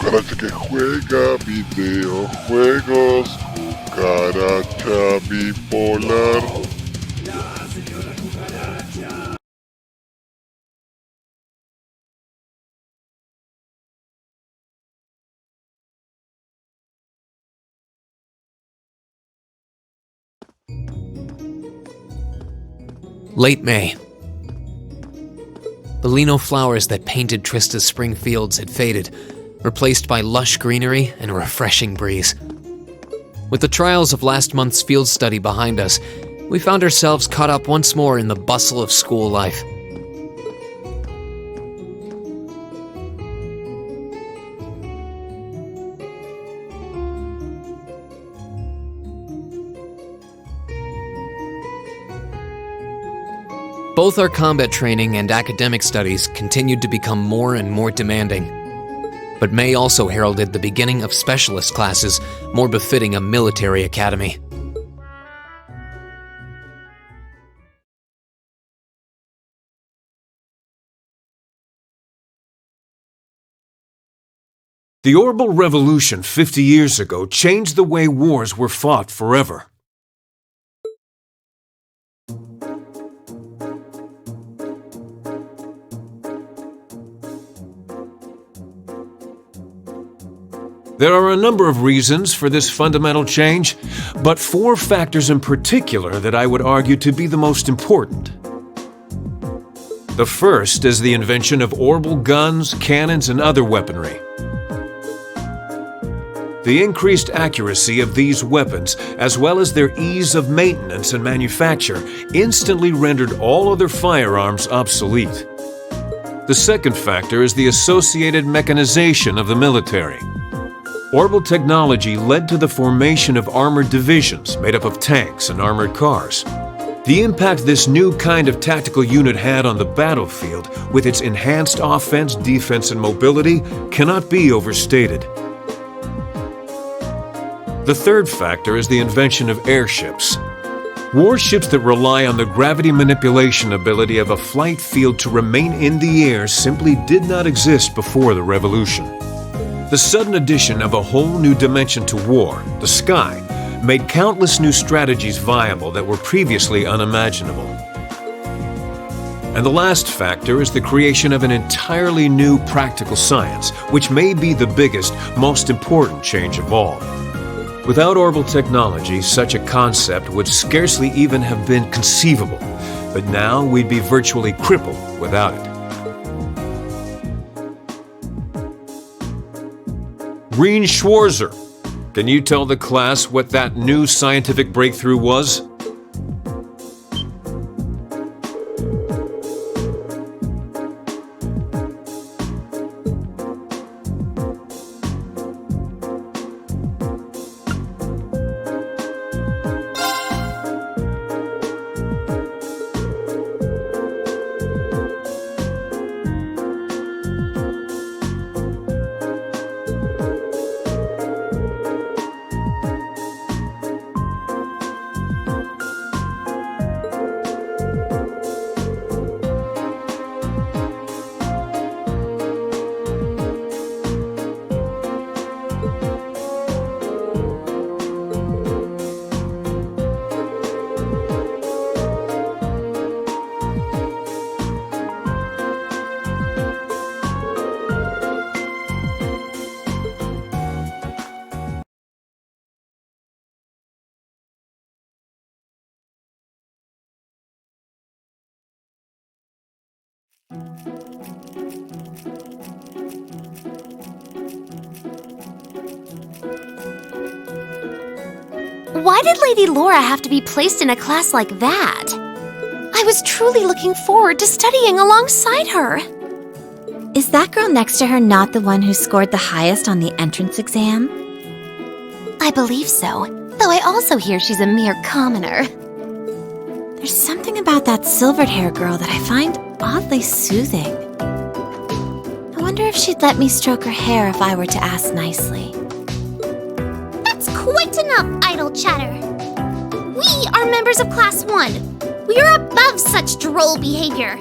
cucaracha que juega videojuegos, cucaracha bipolar. Late May. The lino flowers that painted Trista's spring fields had faded, replaced by lush greenery and a refreshing breeze. With the trials of last month's field study behind us, we found ourselves caught up once more in the bustle of school life. Both our combat training and academic studies continued to become more and more demanding. But May also heralded the beginning of specialist classes more befitting a military academy. The Orbital Revolution 50 years ago changed the way wars were fought forever. There are a number of reasons for this fundamental change, but 4 factors in particular that I would argue to be the most important. The first is the invention of orbital guns, cannons, and other weaponry. The increased accuracy of these weapons, as well as their ease of maintenance and manufacture, instantly rendered all other firearms obsolete. The second factor is the associated mechanization of the military. Orbital technology led to the formation of armored divisions made up of tanks and armored cars. The impact this new kind of tactical unit had on the battlefield, with its enhanced offense, defense, and mobility, cannot be overstated. The third factor is the invention of airships. Warships that rely on the gravity manipulation ability of a flight field to remain in the air simply did not exist before the revolution. The sudden addition of a whole new dimension to war, the sky, made countless new strategies viable that were previously unimaginable. And the last factor is the creation of an entirely new practical science, which may be the biggest, most important change of all. Without orbital technology, such a concept would scarcely even have been conceivable, but now we'd be virtually crippled without it. Reen Schwarzer, can you tell the class what that new scientific breakthrough was? Why did Lady Laura have to be placed in a class like that? I was truly looking forward to studying alongside her. Is that girl next to her not the one who scored the highest on the entrance exam? I believe so, though I also hear she's a mere commoner. There's something about that silvered hair girl that I find oddly soothing. I wonder if she'd let me stroke her hair if I were to ask nicely. That's quite enough idle chatter. We are members of Class 1. We are above such droll behavior.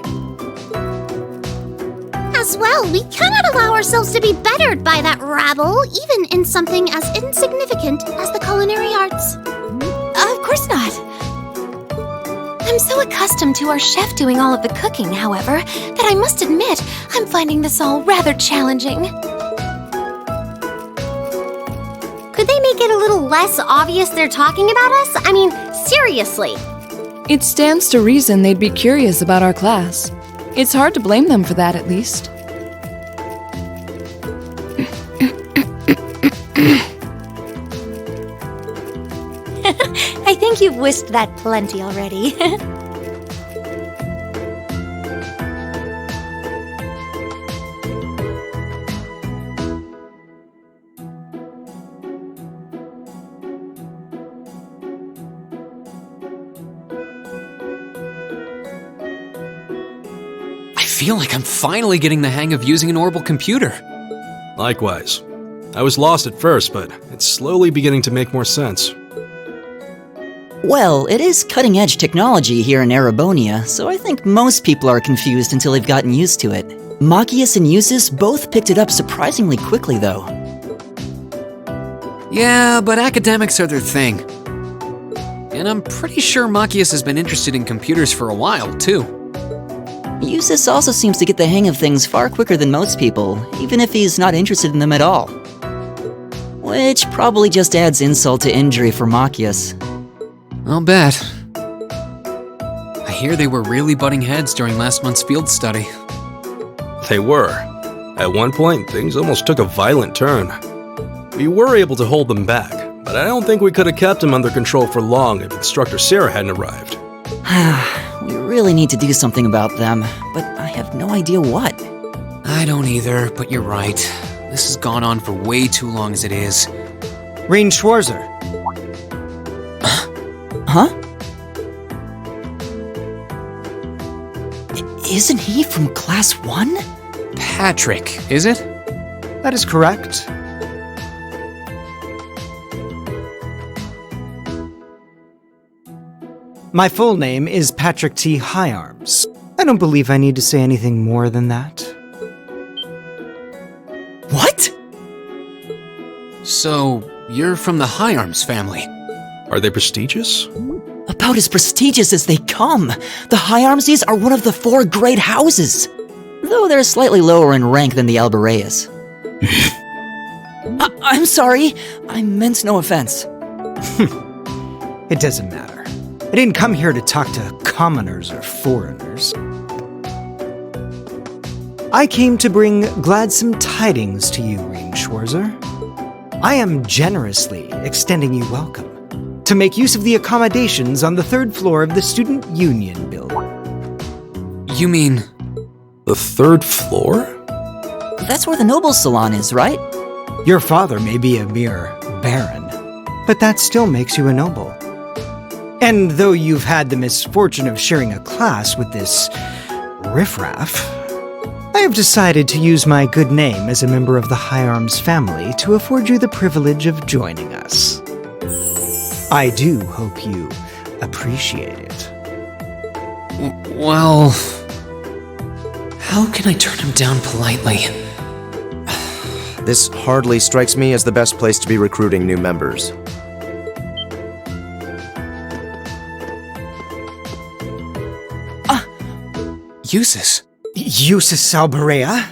As well, we cannot allow ourselves to be bettered by that rabble, even in something as insignificant as the culinary arts. Of course not. I'm so accustomed to our chef doing all of the cooking, however, that I must admit I'm finding this all rather challenging. Could they make it a little less obvious they're talking about us? I mean, seriously. It stands to reason they'd be curious about our class. It's hard to blame them for that, at least. I think you've whisked that plenty already. I feel like I'm finally getting the hang of using an orbital computer. Likewise. I was lost at first, but it's slowly beginning to make more sense. Well, it is cutting-edge technology here in Erebonia, so I think most people are confused until they've gotten used to it. Machias and Usus both picked it up surprisingly quickly, though. Yeah, but academics are their thing. And I'm pretty sure Machias has been interested in computers for a while, too. Usus also seems to get the hang of things far quicker than most people, even if he's not interested in them at all. Which probably just adds insult to injury for Machias. I'll bet. I hear they were really butting heads during last month's field study. They were. At one point, things almost took a violent turn. We were able to hold them back, but I don't think we could have kept them under control for long if Instructor Sarah hadn't arrived. We really need to do something about them, but I have no idea what. I don't either, but you're right. This has gone on for way too long as it is. Rein Schwarzer. Huh? Isn't he from Class 1? Patrick, is it? That is correct. My full name is Patrick T. Higharms. I don't believe I need to say anything more than that. What? So, you're from the Higharms family? Are they prestigious? About as prestigious as they come. The Higharmses are one of the 4 great houses, though they're slightly lower in rank than the Albareas. I'm sorry. I meant no offense. It doesn't matter. I didn't come here to talk to commoners or foreigners. I came to bring gladsome tidings to you, Rein Schwarzer. I am generously extending you welcome to make use of the accommodations on the 3rd floor of the Student Union building. You mean... The 3rd floor? That's where the Nobles Salon is, right? Your father may be a mere baron, but that still makes you a noble. And though you've had the misfortune of sharing a class with this riffraff, I have decided to use my good name as a member of the Higharms family to afford you the privilege of joining us. I do hope you appreciate it. Well... How can I turn him down politely? This hardly strikes me as the best place to be recruiting new members. Usus? Usus Albarea?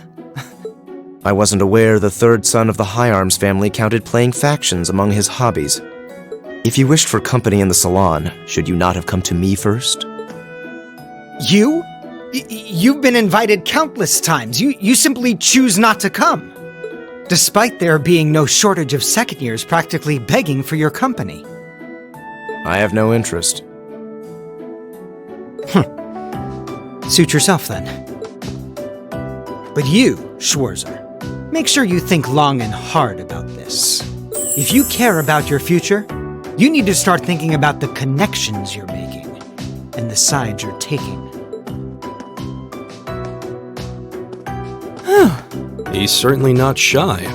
I wasn't aware the 3rd son of the Higharms family counted playing factions among his hobbies. If you wished for company in the salon, should you not have come to me first? You? You've been invited countless times. You simply choose not to come. Despite there being no shortage of second years practically begging for your company. I have no interest. Suit yourself, then. But you, Schwarzer, make sure you think long and hard about this. If you care about your future, you need to start thinking about the connections you're making and the sides you're taking. He's certainly not shy.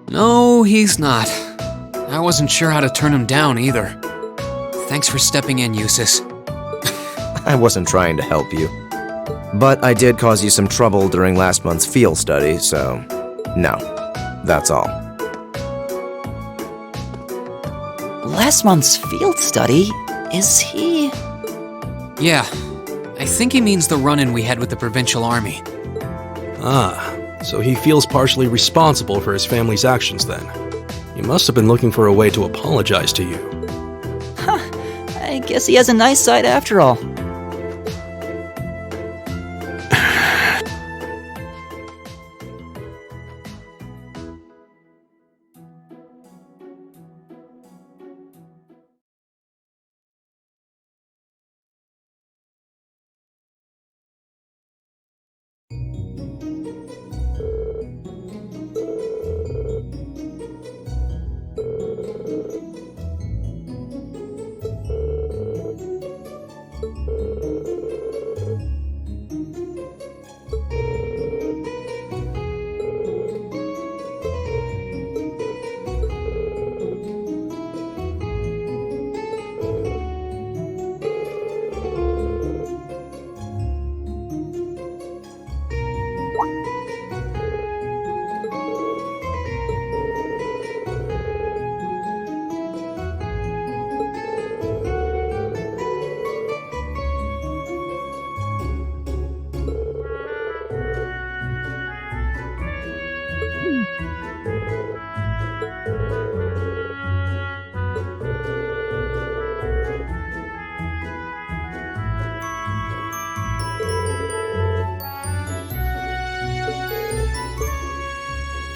No, he's not. I wasn't sure how to turn him down either. Thanks for stepping in, Usus. I wasn't trying to help you. But I did cause you some trouble during last month's field study, so no, that's all. Last month's field study? Is he... Yeah, I think he means the run-in we had with the provincial army. Ah, so he feels partially responsible for his family's actions then. He must have been looking for a way to apologize to you. I guess he has a nice side after all.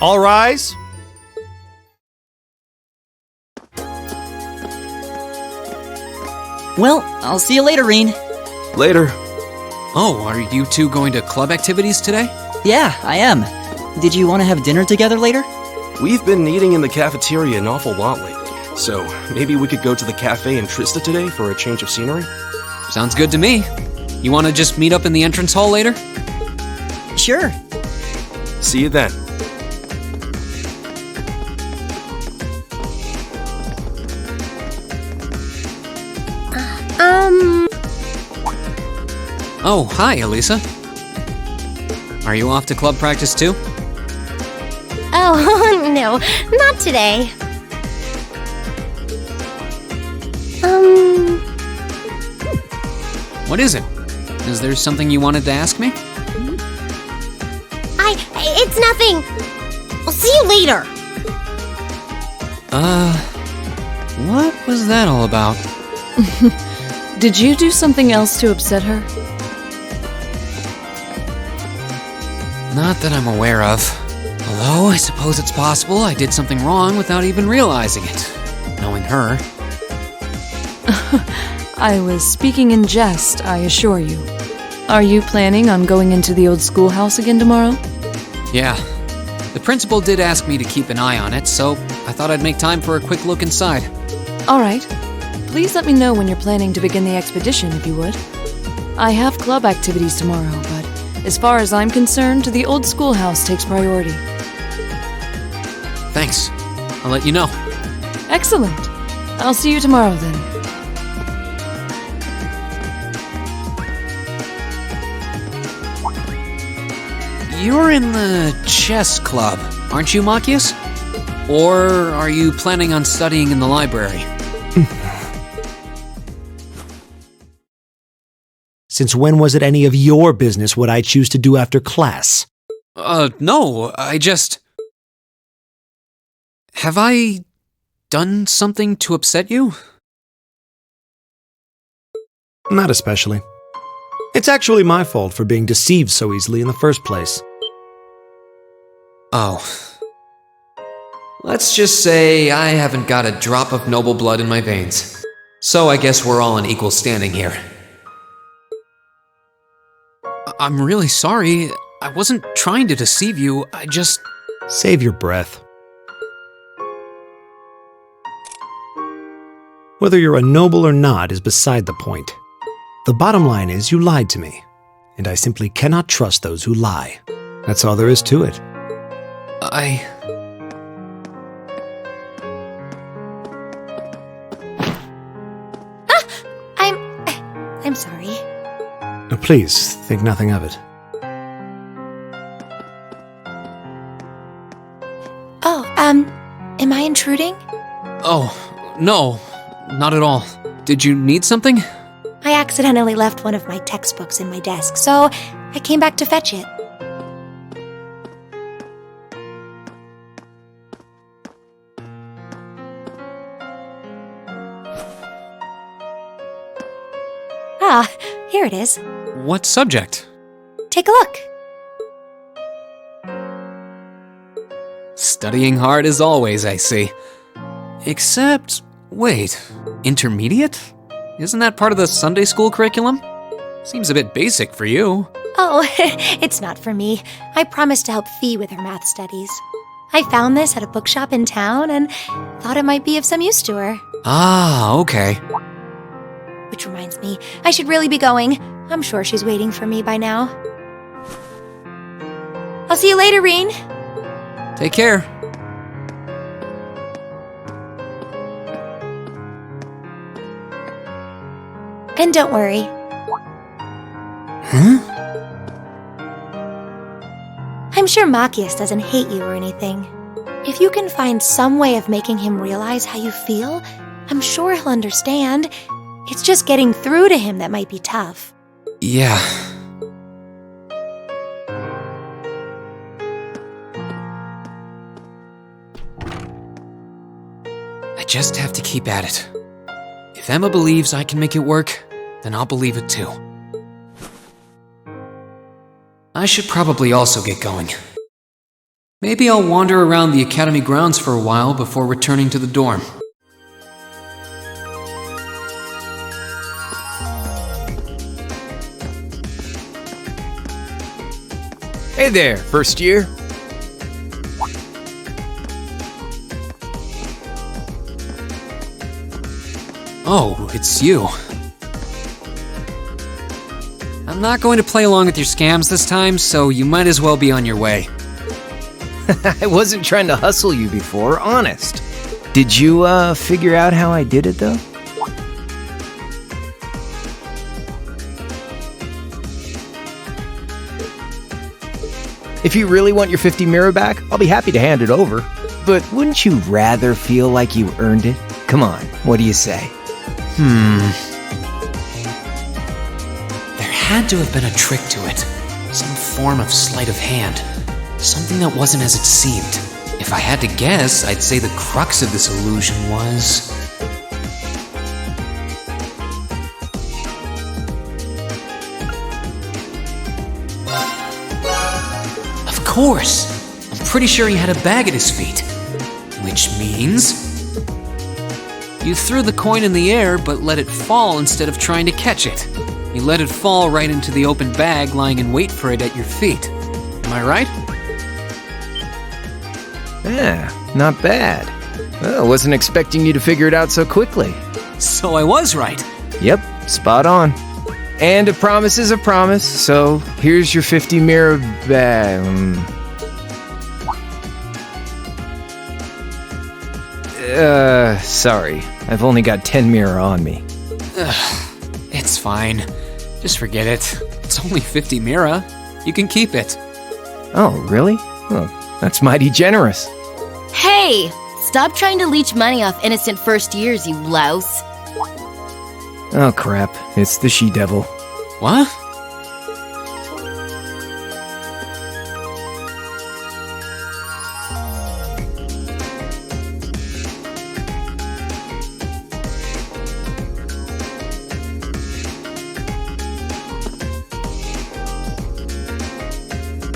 All rise. Well, I'll see you later, Reen. Later. Oh, are you two going to club activities today? Yeah, I am. Did you want to have dinner together later? We've been eating in the cafeteria an awful lot lately, so maybe we could go to the cafe in Trista today for a change of scenery? Sounds good to me. You want to just meet up in the entrance hall later? Sure. See you then. Oh, hi, Elisa. Are you off to club practice too? Oh, no, not today. What is it? Is there something you wanted to ask me? It's nothing. I'll see you later. What was that all about? Did you do something else to upset her? Not that I'm aware of. Although, I suppose it's possible I did something wrong without even realizing it. Knowing her. I was speaking in jest, I assure you. Are you planning on going into the old schoolhouse again tomorrow? Yeah. The principal did ask me to keep an eye on it, so I thought I'd make time for a quick look inside. All right. Please let me know when you're planning to begin the expedition, if you would. I have club activities tomorrow, but as far as I'm concerned, the old schoolhouse takes priority. Thanks. I'll let you know. Excellent. I'll see you tomorrow then. You're in the chess club, aren't you, Machias? Or are you planning on studying in the library? Since when was it any of your business what I choose to do after class? No, I just... Have I done something to upset you? Not especially. It's actually my fault for being deceived so easily in the first place. Oh. Let's just say I haven't got a drop of noble blood in my veins. So I guess we're all in equal standing here. I'm really sorry. I wasn't trying to deceive you. I just... Save your breath. Whether you're a noble or not is beside the point. The bottom line is you lied to me, and I simply cannot trust those who lie. That's all there is to it. I'm sorry. Please, think nothing of it. Oh, am I intruding? Oh, no, not at all. Did you need something? I accidentally left one of my textbooks in my desk, so I came back to fetch it. Ah, here it is. What subject? Take a look. Studying hard as always, I see. Except, wait, intermediate? Isn't that part of the Sunday school curriculum? Seems a bit basic for you. Oh, it's not for me. I promised to help Fee with her math studies. I found this at a bookshop in town and thought it might be of some use to her. Ah, okay. Which reminds me, I should really be going. I'm sure she's waiting for me by now. I'll see you later, Reen. Take care. And don't worry. Huh? I'm sure Machias doesn't hate you or anything. If you can find some way of making him realize how you feel, I'm sure he'll understand. It's just getting through to him that might be tough. Yeah. I just have to keep at it. If Emma believes I can make it work, then I'll believe it too. I should probably also get going. Maybe I'll wander around the academy grounds for a while before returning to the dorm. Hey there, first year. Oh, it's you. I'm not going to play along with your scams this time, so you might as well be on your way. I wasn't trying to hustle you before, honest. Did you, figure out how I did it, though? If you really want your 50 mirror back, I'll be happy to hand it over. But wouldn't you rather feel like you earned it? Come on, what do you say? There had to have been a trick to it. Some form of sleight of hand. Something that wasn't as it seemed. If I had to guess, I'd say the crux of this illusion was... Of course! I'm pretty sure he had a bag at his feet. Which means... You threw the coin in the air, but let it fall instead of trying to catch it. You let it fall right into the open bag, lying in wait for it at your feet. Am I right? Yeah, not bad. Well, I wasn't expecting you to figure it out so quickly. So I was right. Yep, spot on. And a promise is a promise, so here's your 50 mirror bag. Sorry. I've only got 10 mirror on me. It's fine. Just forget it. It's only 50 mira. You can keep it. Oh, really? Oh, that's mighty generous. Hey! Stop trying to leech money off innocent first years, you louse. Oh, crap. It's the she-devil. What?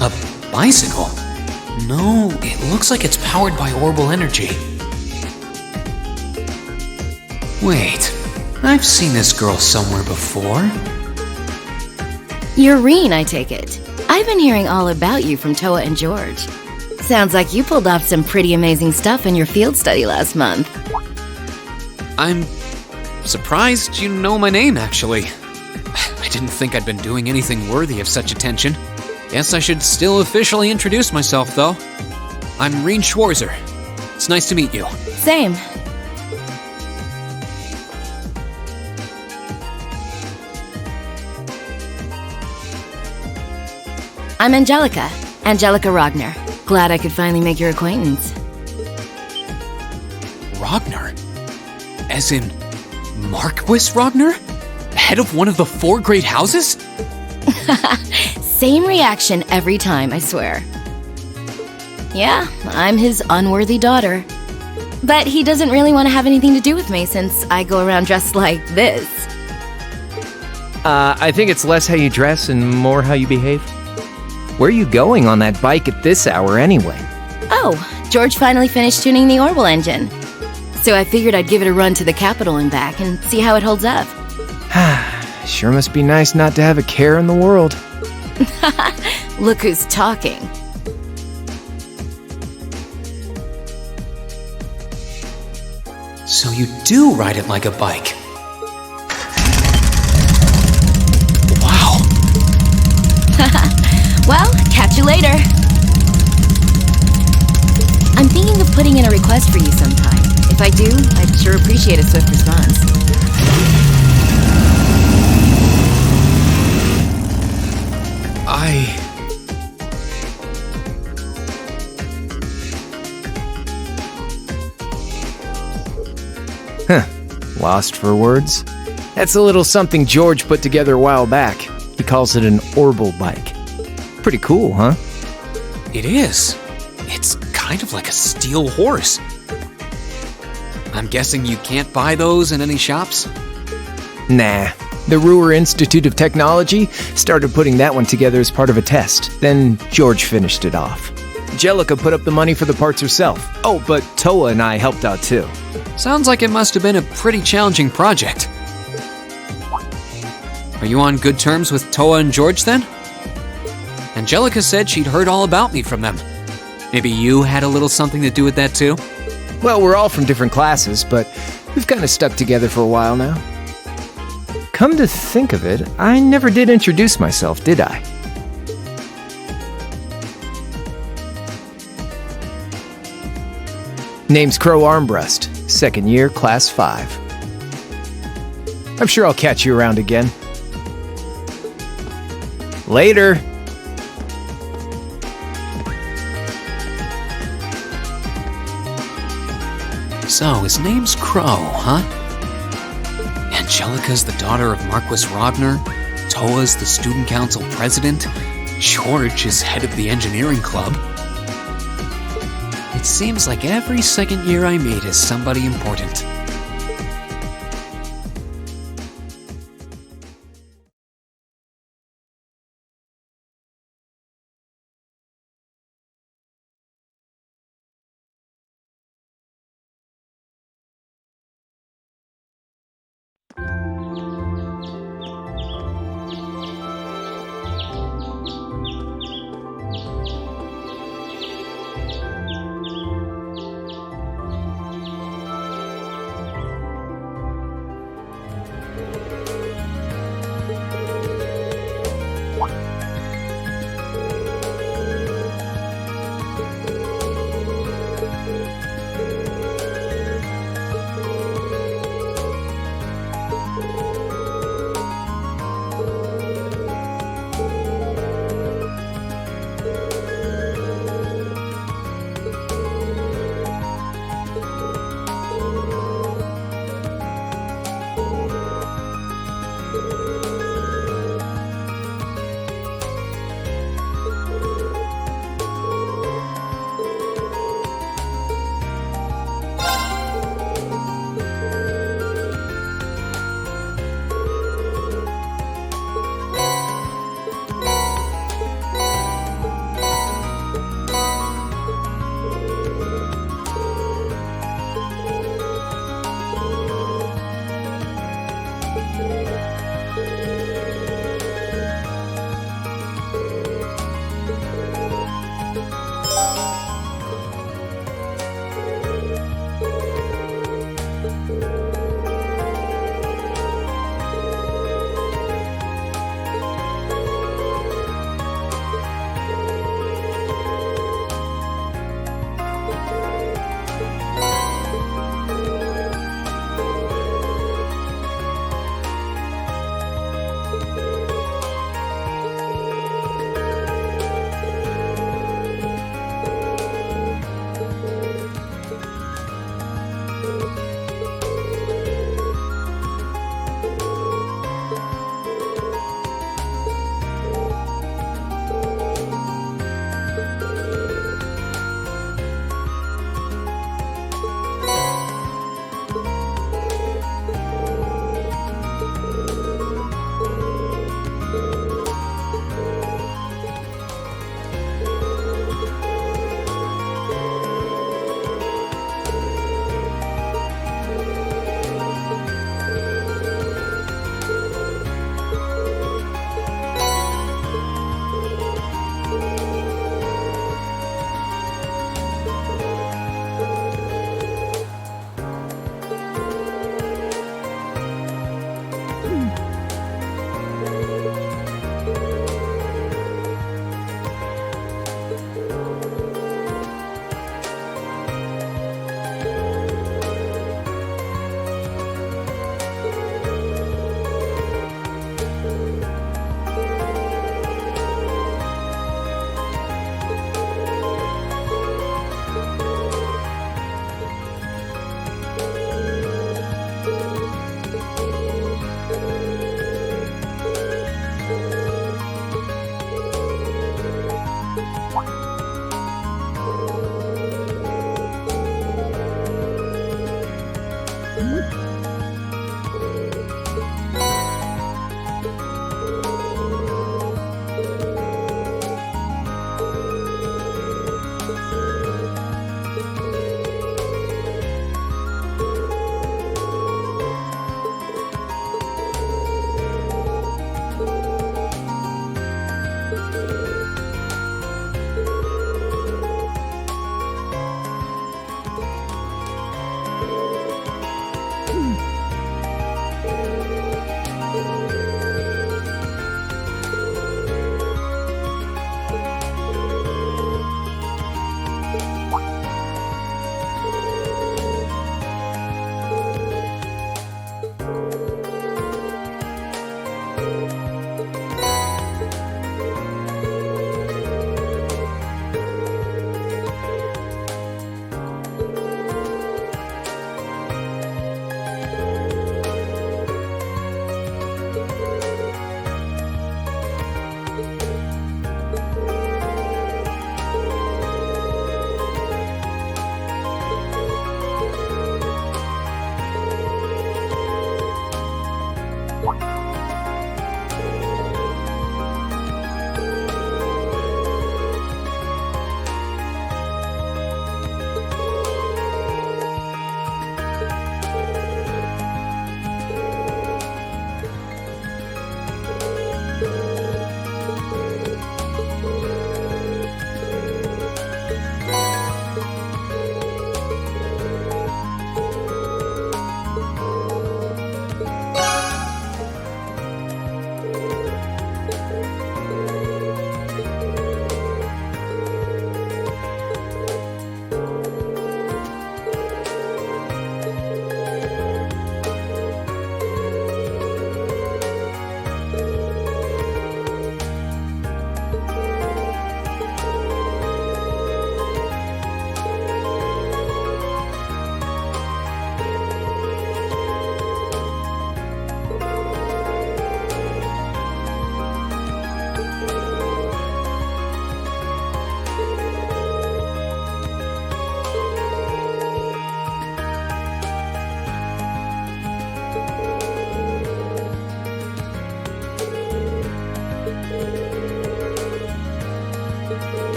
A bicycle? No, it looks like it's powered by orbital energy. Wait, I've seen this girl somewhere before. You're Reen, I take it. I've been hearing all about you from Toa and George. Sounds like you pulled off some pretty amazing stuff in your field study last month. I'm surprised you know my name, actually. I didn't think I'd been doing anything worthy of such attention. Guess I should still officially introduce myself, though. I'm Reen Schwarzer. It's nice to meet you. Same. I'm Angelica. Angelica Ragnar. Glad I could finally make your acquaintance. Ragnar? As in Marquis Ragnar? Head of one of the 4 great houses? Same reaction every time, I swear. Yeah, I'm his unworthy daughter. But he doesn't really want to have anything to do with me since I go around dressed like this. I think it's less how you dress and more how you behave. Where are you going on that bike at this hour anyway? Oh, George finally finished tuning the Orbital engine. So I figured I'd give it a run to the Capitol and back and see how it holds up. Sure must be nice not to have a care in the world. Look who's talking. So you do ride it like a bike. Wow. Well, catch you later. I'm thinking of putting in a request for you sometime. If I do, I'd sure appreciate a swift response. Lost for words? That's a little something George put together a while back. He calls it an Orbital bike. Pretty cool, huh? It is. It's kind of like a steel horse. I'm guessing you can't buy those in any shops? Nah. The Ruhr Institute of Technology started putting that one together as part of a test. Then George finished it off. Angelica put up the money for the parts herself. Oh, but Toa and I helped out too. Sounds like it must have been a pretty challenging project. Are you on good terms with Toa and George then? Angelica said she'd heard all about me from them. Maybe you had a little something to do with that too? Well, we're all from different classes, but we've kind of stuck together for a while now. Come to think of it, I never did introduce myself, did I? Name's Crow Armbrust, 2nd year, class 5. I'm sure I'll catch you around again. Later! So, his name's Crow, huh? Angelica's the daughter of Marquis Ragnar, Toa's the student council president, George is head of the engineering club. It seems like every second year I meet is somebody important.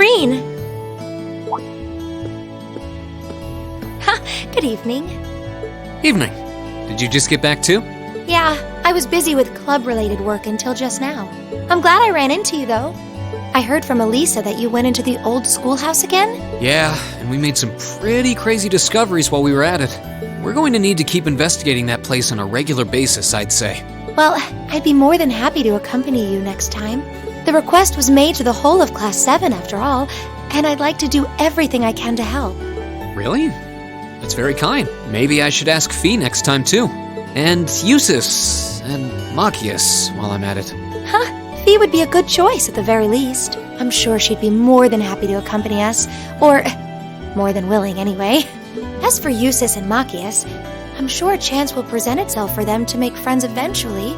Reen! Good evening. Evening. Did you just get back too? Yeah, I was busy with club-related work until just now. I'm glad I ran into you, though. I heard from Elisa that you went into the old schoolhouse again? Yeah, and we made some pretty crazy discoveries while we were at it. We're going to need to keep investigating that place on a regular basis, I'd say. Well, I'd be more than happy to accompany you next time. The request was made to the whole of Class 7, after all, and I'd like to do everything I can to help. Really? That's very kind. Maybe I should ask Fee next time, too. And Eustace, and Machias, while I'm at it. Fee would be a good choice at the very least. I'm sure she'd be more than happy to accompany us, or more than willing anyway. As for Eustace and Machias, I'm sure a chance will present itself for them to make friends eventually.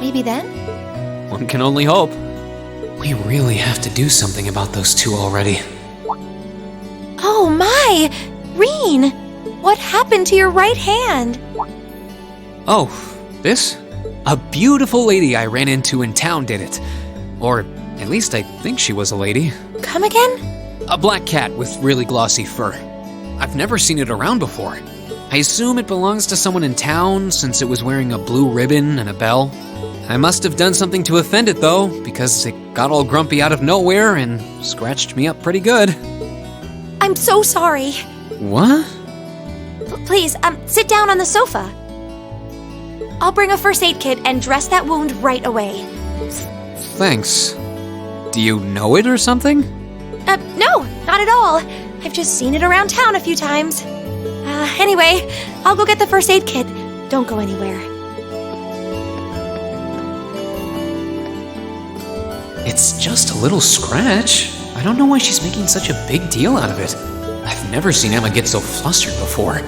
Maybe then? One can only hope. We really have to do something about those two already. Oh my! Reen! What happened to your right hand? Oh, this? A beautiful lady I ran into in town did it. Or at least I think she was a lady. Come again? A black cat with really glossy fur. I've never seen it around before. I assume it belongs to someone in town since it was wearing a blue ribbon and a bell. I must have done something to offend it though, because it got all grumpy out of nowhere and scratched me up pretty good. I'm so sorry. What? Please, sit down on the sofa. I'll bring a first aid kit and dress that wound right away. Thanks. Do you know it or something? No, not at all. I've just seen it around town a few times. Anyway, I'll go get the first aid kit. Don't go anywhere. It's just a little scratch. I don't know why she's making such a big deal out of it. I've never seen Emma get so flustered before.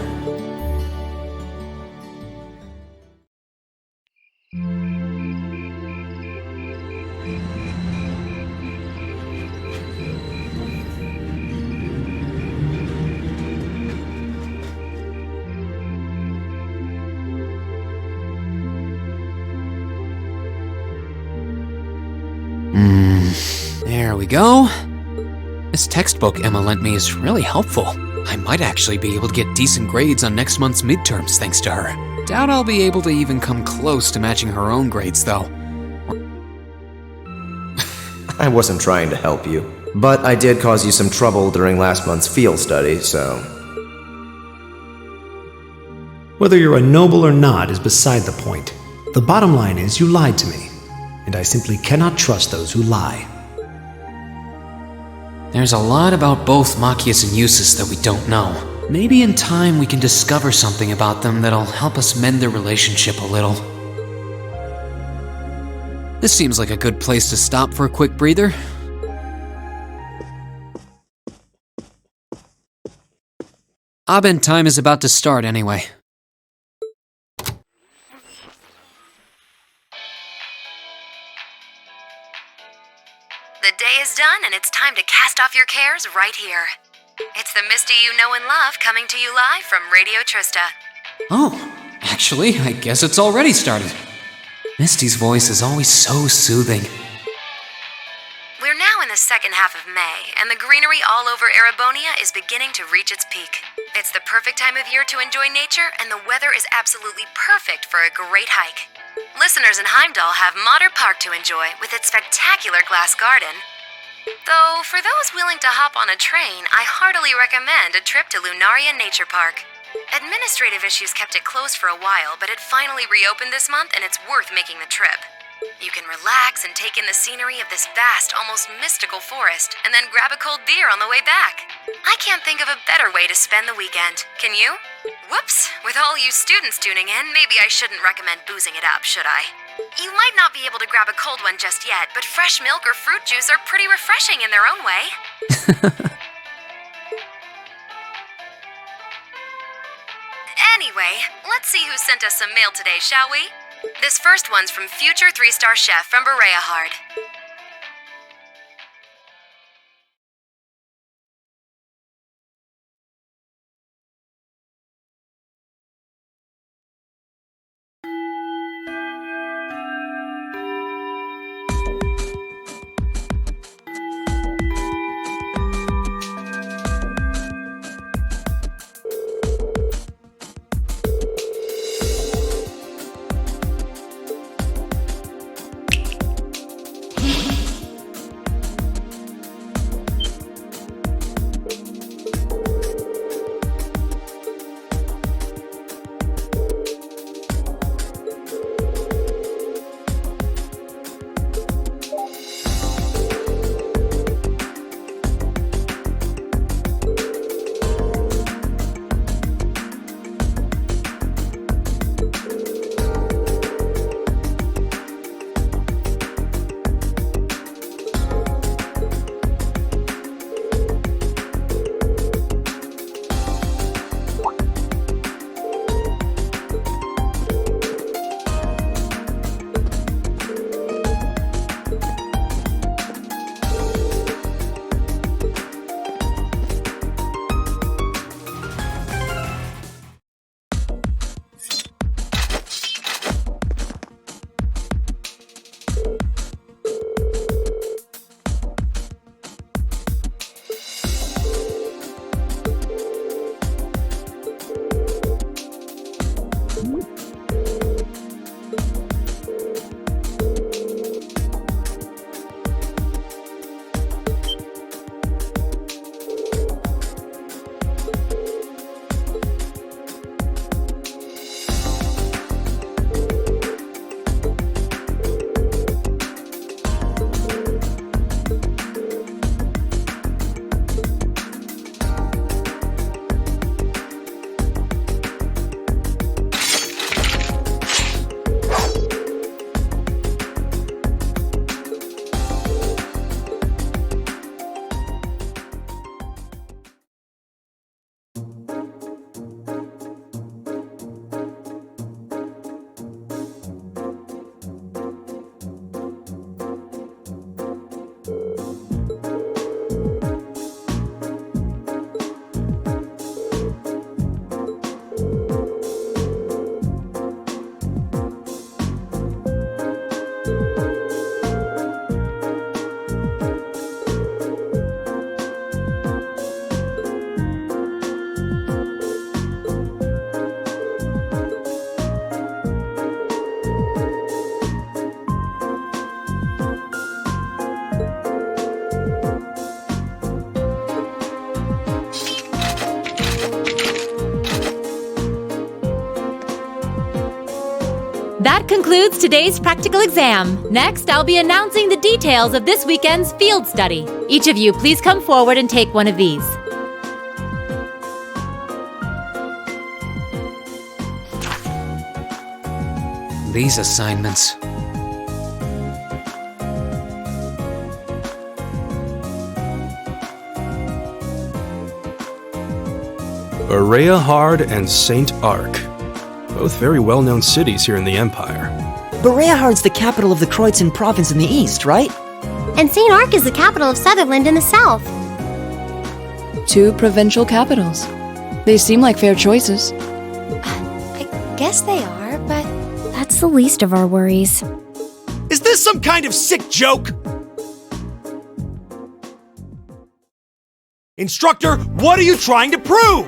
There we go. This textbook Emma lent me is really helpful. I might actually be able to get decent grades on next month's midterms thanks to her. Doubt I'll be able to even come close to matching her own grades, though. I wasn't trying to help you, but I did cause you some trouble during last month's field study, so... Whether you're a noble or not is beside the point. The bottom line is you lied to me, and I simply cannot trust those who lie. There's a lot about both Machias and Eustace that we don't know. Maybe in time we can discover something about them that'll help us mend their relationship a little. This seems like a good place to stop for a quick breather. Abend time is about to start anyway. The day is done and it's time to cast off your cares right here. It's the Misty you know and love coming to you live from Radio Trista. Oh, actually, I guess it's already started. Misty's voice is always so soothing. We're now in the second half of May, and the greenery all over Erebonia is beginning to reach its peak. It's the perfect time of year to enjoy nature, and the weather is absolutely perfect for a great hike. Listeners in Heimdall have Modder Park to enjoy with its spectacular glass garden. Though, for those willing to hop on a train, I heartily recommend a trip to Lunaria Nature Park. Administrative issues kept it closed for a while, but it finally reopened this month and it's worth making the trip. You can relax and take in the scenery of this vast, almost mystical forest, and then grab a cold beer on the way back. I can't think of a better way to spend the weekend. Can you? Whoops! With all you students tuning in, maybe I shouldn't recommend boozing it up, should I? You might not be able to grab a cold one just yet, but fresh milk or fruit juice are pretty refreshing in their own way. Anyway, let's see who sent us some mail today, shall we? This first one's from future 3-star chef from Bereahard. That concludes today's practical exam. Next, I'll be announcing the details of this weekend's field study. Each of you, please come forward and take one of these. These assignments. Berea-Hard and St. Arc. Both very well-known cities here in the Empire. Berea-Hard's the capital of the Kreutzen province in the east, right? And St. Arc is the capital of Sutherland in the south. 2 provincial capitals. They seem like fair choices. I guess they are, but That's the least of our worries. Is this some kind of sick joke? Instructor, what are you trying to prove?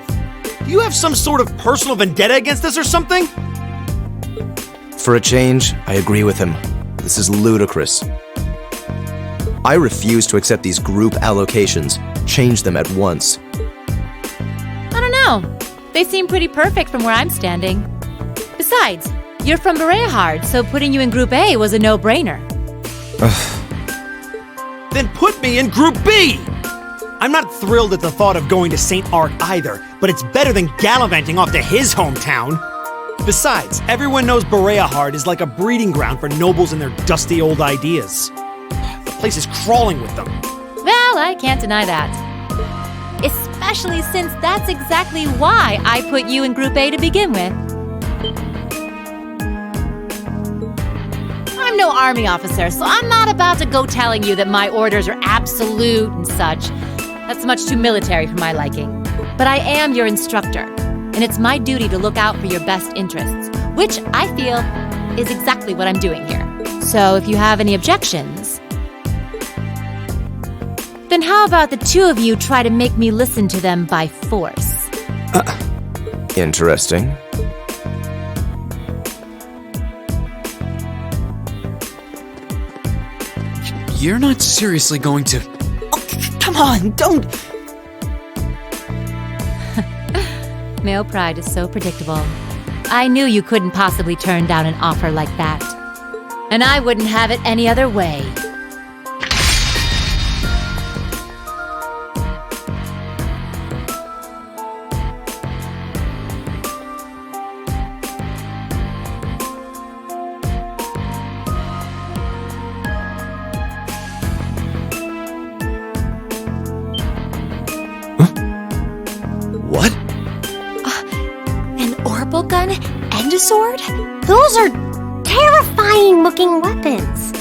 Do you have some sort of personal vendetta against us or something? For a change, I agree with him. This is ludicrous. I refuse to accept these group allocations. Change them at once. I don't know. They seem pretty perfect from where I'm standing. Besides, you're from Berea-Hard, so putting you in Group A was a no-brainer. Then put me in Group B! I'm not thrilled at the thought of going to St. Arc either, but it's better than gallivanting off to his hometown. Besides, everyone knows Berea-Hard is like a breeding ground for nobles and their dusty old ideas. The place is crawling with them. Well, I can't deny that. Especially since that's exactly why I put you in Group A to begin with. I'm no army officer, so I'm not about to go telling you that my orders are absolute and such. That's much too military for my liking. But I am your instructor, and it's my duty to look out for your best interests, which I feel is exactly what I'm doing here. So if you have any objections, then how about the 2 of you try to make me listen to them by force? Interesting. You're not seriously going to... Come on, don't... Male pride is so predictable. I knew you couldn't possibly turn down an offer like that. And I wouldn't have it any other way. What? An orbital gun and a sword? Those are terrifying looking weapons.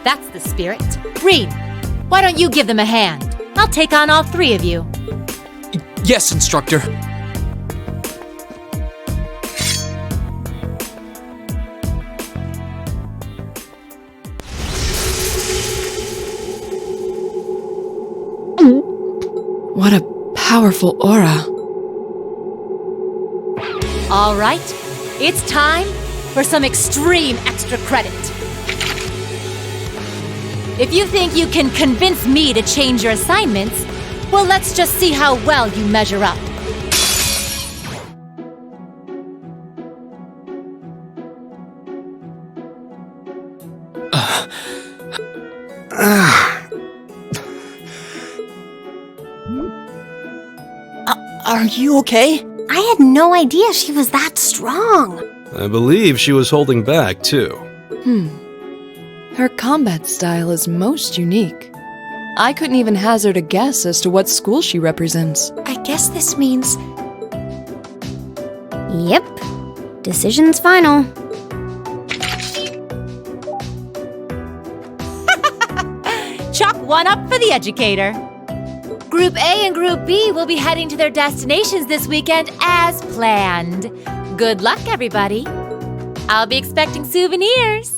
That's the spirit. Reed, why don't you give them a hand? I'll take on all 3 of you. Yes, instructor. What a powerful aura. All right, it's time for some extreme extra credit. If you think you can convince me to change your assignments, well, let's just see how well you measure up. Are you okay? I had no idea she was that strong. I believe she was holding back, too. Her combat style is most unique. I couldn't even hazard a guess as to what school she represents. I guess this means... Yep. Decision's final. Chalk 1 up for the educator. Group A and Group B will be heading to their destinations this weekend as planned. Good luck, everybody. I'll be expecting souvenirs.